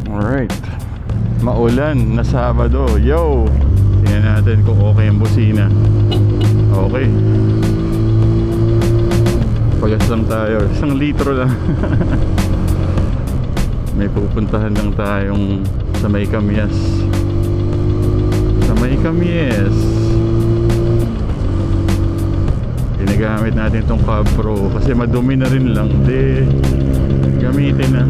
Alright, maulan na Sabado. Yo! Tingnan natin kung okay ang busina. Okay. Pagas lang tayo. 1 litro lang. May pupuntahan lang tayong sa May Kamyas. Sa May Kamyas. Ginagamit natin tong Cab Pro kasi madumi na rin lang. Di gamitin na.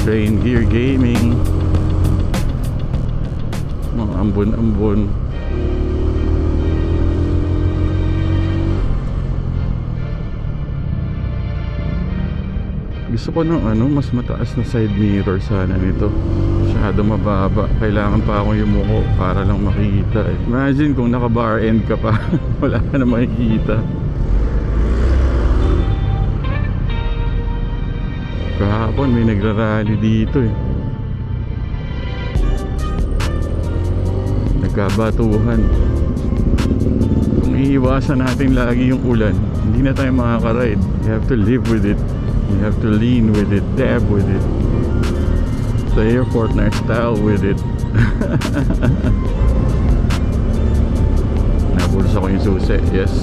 Rain Gear Gaming. Mga ambon-ambon. Gusto ko ng mas mataas na side mirror sana nito. Masyado mababa. Kailangan pa akong yumuko para lang makikita eh. Imagine kung naka bar end ka pa. Wala ka na makikita. Kahapon may nagrarally dito eh. Nagkabatuhan. Kung iiwasan natin lagi yung ulan, hindi na tayo makaka-ride. You have to live with it. You have to lean with it, dab with it. Play your Fortnite style with it. Napulsa ko yung susi. Yes.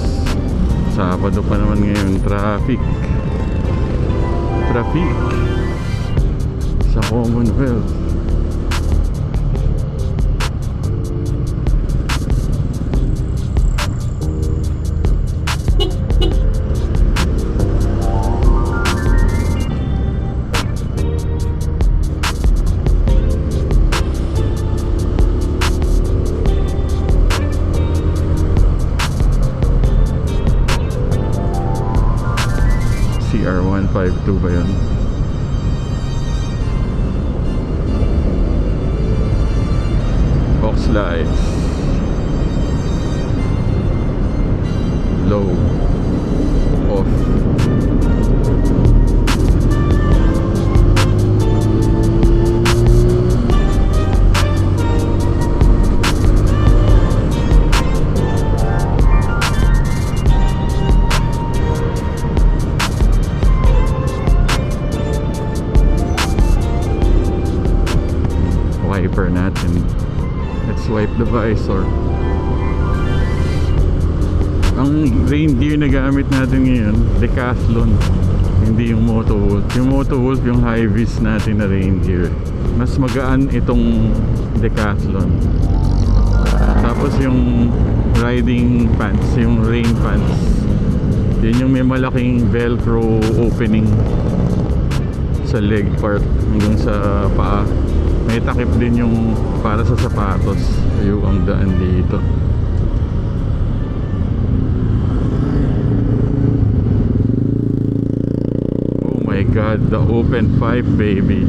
Sabado pa naman ngayon. Traffic sa Commonwealth. CR152 ba yun? Box lights. Low. Off. Wiper natin. Let's wipe the visor. Ang rain gear na gamit natin ngayon, Decathlon, hindi yung Motowolf. Yung Motowolf yung high-vis natin na rain gear. Mas magaan itong Decathlon. Tapos yung riding pants, yung rain pants, yun yung may malaking velcro opening sa leg part hanggang sa paa. May takip din yung para sa sapatos. Ayun ang daan dito. Oh my god, the open pipe baby.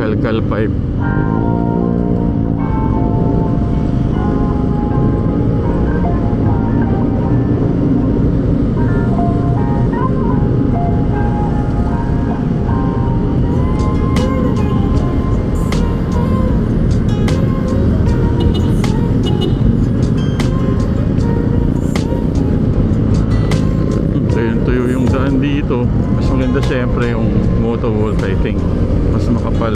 Kalkal pipe. Dito mas maganda syempre yung Motowolf, I think mas makapal.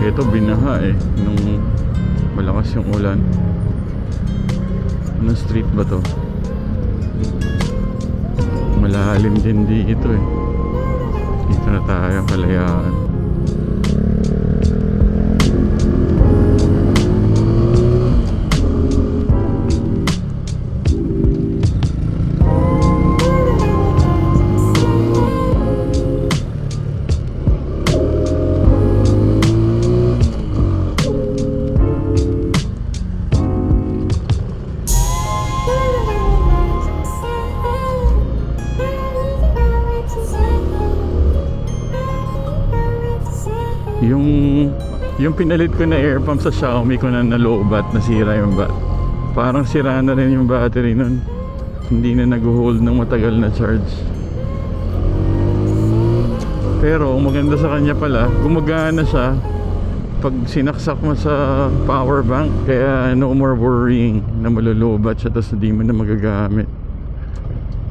Ito binaha eh nung malakas yung ulan. Anong street ba to? Malalim din dito eh. Dito na tayo, Kalayaan. Yung pinalit ko na air pump sa Xiaomi ko na nalobat, nasira yung parang sira na rin yung battery nun. Hindi na nag-hold ng matagal na charge. Pero ang maganda sa kanya pala, gumagana siya pag sinaksak mo sa power bank. Kaya no more worrying na malulubat siya tapos hindi mo na magagamit.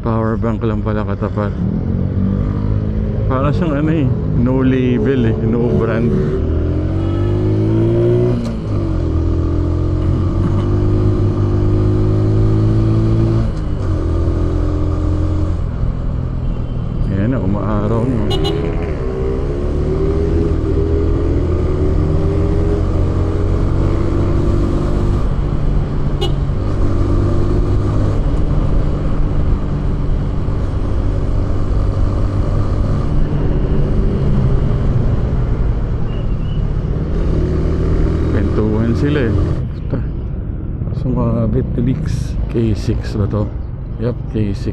Power bank lang pala katapat. Para siyang ano eh, no label eh, no brand. Ayan na, umaaraw no. Sila eh. Sumabit Felix. K6 ba to? Yup, K6.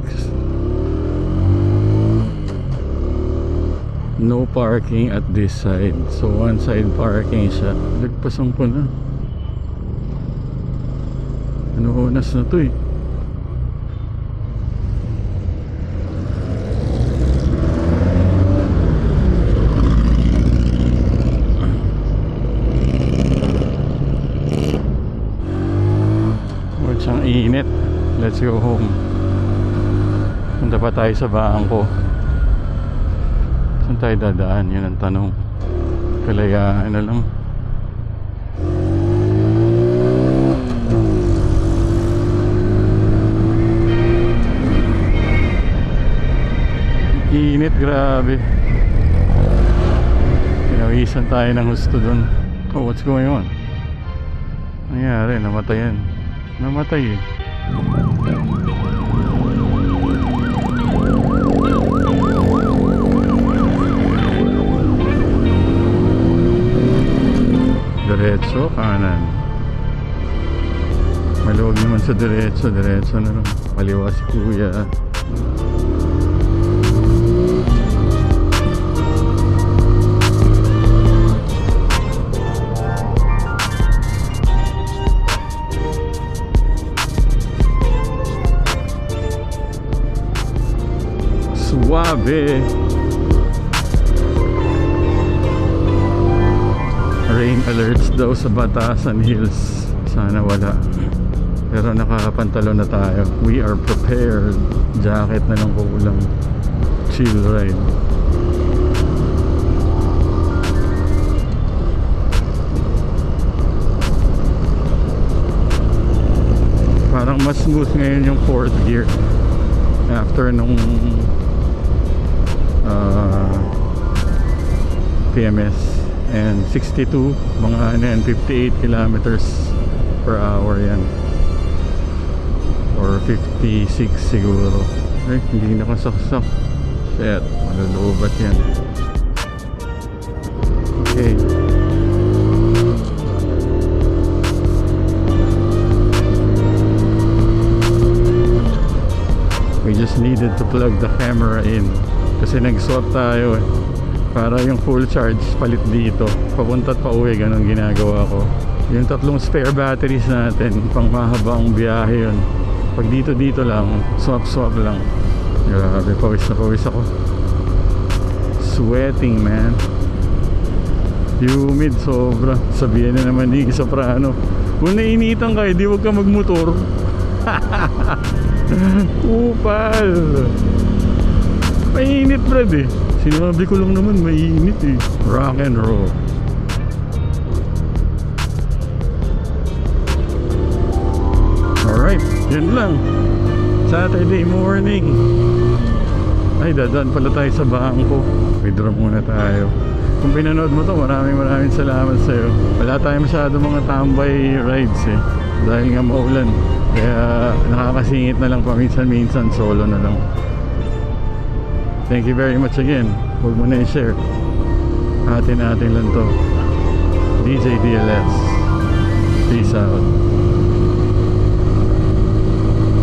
No parking at this side. So one side parking siya. Nagpasang ko na. Ano oras na to eh? Ang init. Let's go home. Punta pa tayo sa bangko. Saan tayo dadaan? Yun ang tanong. Kalayaan na lang. Init, grabe. Pinawisan tayo ng gusto dun. Oh, what's going on? Nangyari, namatayan. Namatay eh. Diretso, kanan. Maluwag naman sa diretso. Diretso na lang. Kaliwa si kuya. Suave. Rain alerts daw sa Batasan Hills. Sana wala. Pero nakakapantalo na tayo. We are prepared. Jacket na lang kulang. Chill ride. Parang mas smooth ngayon yung fourth gear after nung PMS. And 62, mga ano yan, 58 kilometers per hour yan, or 56 siguro. Ay, hindi nakasaksak. Shit, malulubat yan. Okay. We just needed to plug the camera in kasi nag-swap tayo eh, para yung full charge palit dito papunta at pauwi. Ganun ginagawa ko. Yung tatlong spare batteries natin pang mahabang biyahe yun. Pag dito lang, swap lang. Grabe, pawis na pawis ako. Sweating, man. Humid sobra. Sabihan na naman ni Soprano, kung nainitan ka, di wag ka magmotor. Upal. Mainit, brad eh. Sinabi ko lang naman mainit eh. Rock and roll. Yun lang. Saturday morning. Ay, dadaan pala tayo sa bangko. Withdraw muna tayo. Kung pinanood mo to, maraming salamat sa'yo. Wala tayong masyado mga tambay rides eh. Dahil nga maulan. Kaya nakakasingit na lang paminsan-minsan. Solo na lang. Thank you very much again. Huwag mo na i-share. Atin lang to. DJ DLS. Peace out.